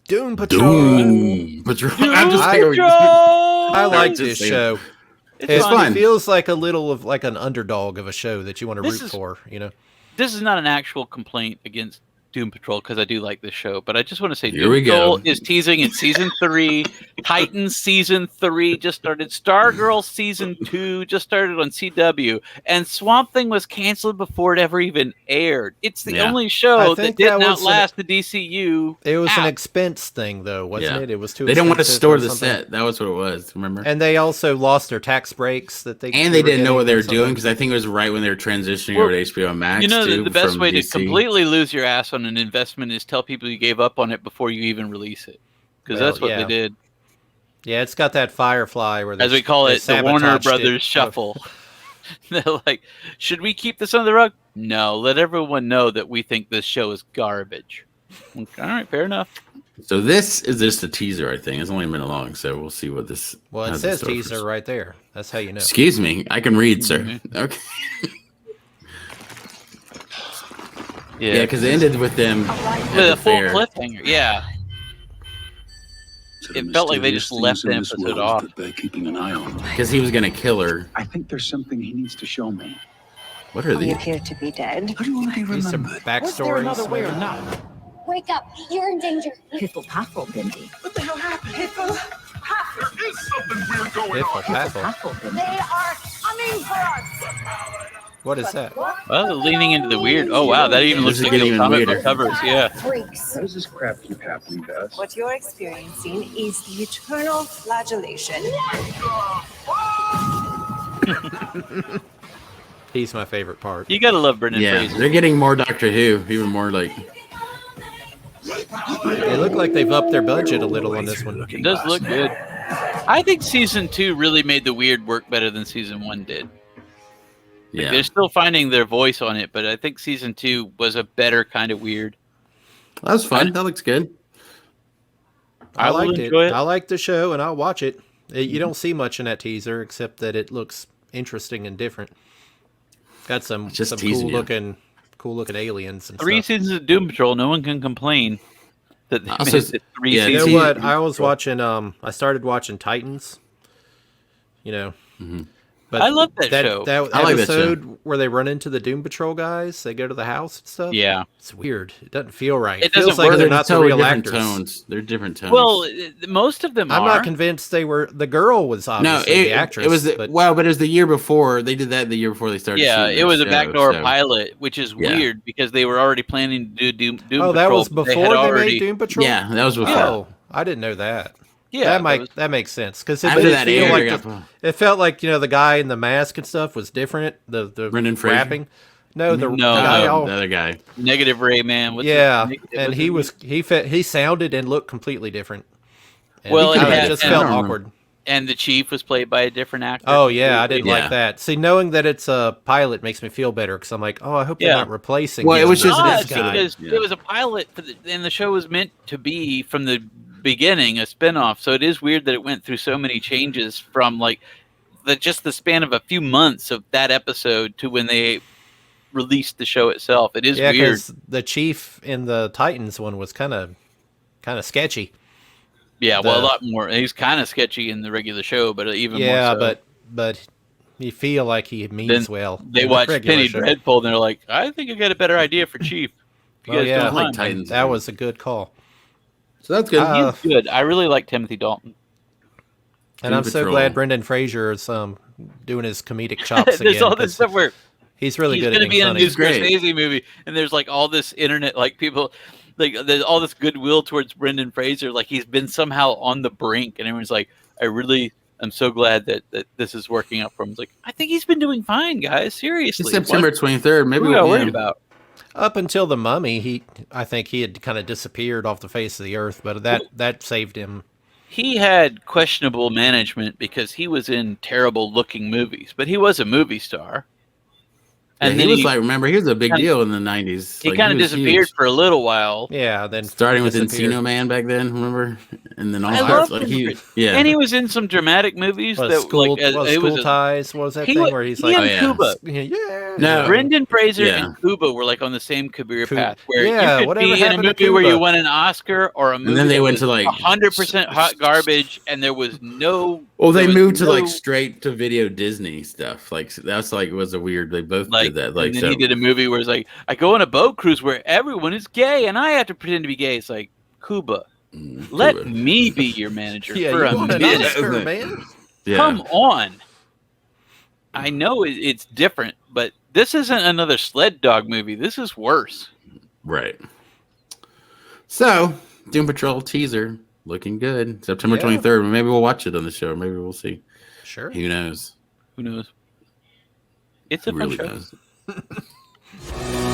Doom Patrol. Doom Patrol. I'm just I like this show. It's fun. It feels like a little of like an underdog of a show that you want to root for, you know. This is not an actual complaint against Doom Patrol because I do like this show, but I just want to say Here Doom we Patrol go. is teasing in season 3. Titans season 3 just started. Stargirl season 2 just started on CW, and Swamp Thing was canceled before it ever even aired. It's the only show that didn't outlast the DCU. It was an expense thing, though, wasn't it? It was too. They didn't want to store the set. That was what it was. Remember? And they also lost their tax breaks that they. And they didn't know what they were doing because I think it was right when they were transitioning over to HBO Max. You know, too, the best way DC. to completely lose your ass on an investment is tell people you gave up on it before you even release it, because that's what they did. Yeah, it's got that Firefly where, as we call it, the Warner Brothers shuffle. They're like, should we keep this under the rug? No, let everyone know that we think this show is garbage. Okay, all right, fair enough. So this is just a teaser, I think. It's only a minute long, so we'll see what this. Well, it says teaser right there. That's how you know. Excuse me, I can read, sir. Mm-hmm. Okay. Yeah, because it ended with them with a full cliffhanger. Yeah, it felt like they just left the episode off. That they're keeping an eye on. Because he was gonna kill her. I think there's something he needs to show me. What are these? You appear to be dead. How do you want to be remembered? Was there another way or not? Wake up! You're in danger. Piffle Paffle, Bindi. What the hell happened? Piffle, There is something weird going on. Paffle, Bindi. they are coming for us. What is that? Well, they're leaning into the weird. Oh wow, that even looks like the comic book covers. Yeah. Freaks. How does this crap keep happening, Bess? What you're experiencing is the eternal flagellation. He's my favorite part. You gotta love Brendan Yeah, Fraser. they're getting more Doctor Who, even more like. They look like they've upped their budget a little on this one. It does look good. I think season 2 really made the weird work better than season 1 did. Yeah, They're still finding their voice on it, but I think season 2 was a better kind of weird. that was fun. That looks good. I will liked it. enjoy it. I like the show, and I'll watch it. You don't see much in that teaser except that it looks interesting and different. Got some Just cool teasing you. looking aliens and 3 stuff. seasons of Doom Patrol, no one can complain that they Also, made it 3 yeah, You know seasons. what? I was watching. I started watching Titans. You know, but I love that show. That I like that episode where they run into the Doom Patrol guys. They go to the house and stuff. Yeah. It's weird. It doesn't feel right. It feels doesn't like work. they're not the real different actors. tones. They're different tones. Well, most of them I'm are. not convinced they were. The girl was no, obviously the actress. it was but but it was the year before they did that. The year before they started. Yeah, shooting it was that a show, backdoor so- pilot, which is Yeah. weird because they were already planning to do Doom Patrol. oh, that was but before they made Doom Patrol. Yeah, that was before. Oh, I didn't know that. Yeah, that makes sense because it After didn't that feel aired, like it got- it felt like the guy in the mask and stuff was different. The Brendan Fraser? rapping. No, the No, guy. the other guy. Negative Ray Man. What's Yeah, the- and what's he his was he sounded and looked completely different. And Well, it it kinda had- just and- felt I don't awkward. And the chief was played by a different actor. Oh yeah, I didn't Yeah. like that. See, knowing that it's a pilot makes me feel better because I'm like, oh, I hope they're Yeah. not replacing. Well, it him was with just this Odd, an guy. because Yeah. it was a pilot, and the show was meant to be from the beginning a spinoff. So it is weird that it went through so many changes from like just the span of a few months of that episode to when they released the show itself. It is Yeah, weird. because the chief in the Titans one was kind of sketchy. Yeah, well, a the- lot more. He's kind of sketchy in the regular show, but even Yeah, more so. but you feel like he means Then well. They in the watched regular Penny show. Dreadful, and they're like, I think I got a better idea for Chief. If you Oh guys yeah, don't like mind. Titans. that was a good call. So that's good. He's good. I really like Timothy Dalton. And Doom I'm so Patrol. glad Brendan Fraser is doing his comedic chops There's again. all this 'cause stuff where he's really he's good at going to being be in a funny. new great. Scorsese movie, and there's like all this internet, like people, like there's all this goodwill towards Brendan Fraser, like he's been somehow on the brink, and everyone's like, I'm so glad that this is working out for him. It's like, I think he's been doing fine, guys. Seriously, It's September 23rd. Maybe What are we we'll worried about? Up until the Mummy, I think he had kind of disappeared off the face of the earth, but that saved him. He had questionable management because he was in terrible looking movies, but he was a movie star. And he then was like, remember, he was a big kinda- deal in the 90s. he Like, kind of was disappeared huge. for a little while. Yeah, then Starting with disappeared. Encino Man back then, remember? And then all I that. love Like, him. yeah. And he was in some dramatic movies Was that school, like was it school was a, ties? What was that he thing wa- where he's he like, and Oh, yeah. Cuba. yeah, No. Brendan Fraser Yeah. and Cuba were like on the same career Cuba. path, where Yeah, you could whatever be in a happened to movie where you Cuba? won an Oscar or a movie then they that went was to, like, 100% hot garbage, and there was no. Well, they there was moved to no, like straight to video Disney stuff. Like that's like was a weird. They both like, did that. Like and then so. he did a movie where it's like, I go on a boat cruise where everyone is gay, and I have to pretend to be gay. It's like, Cuba, let Cuba. me be your manager yeah, for you a want an minute. Oscar, man? Yeah. Come on. I know it's different, but this isn't another sled dog movie. This is worse. Right. So Doom Patrol teaser looking good. September Yeah. 23rd. Maybe we'll watch it on the show. Maybe we'll see. Sure. Who knows? Who knows? It's a Who fun really show. knows?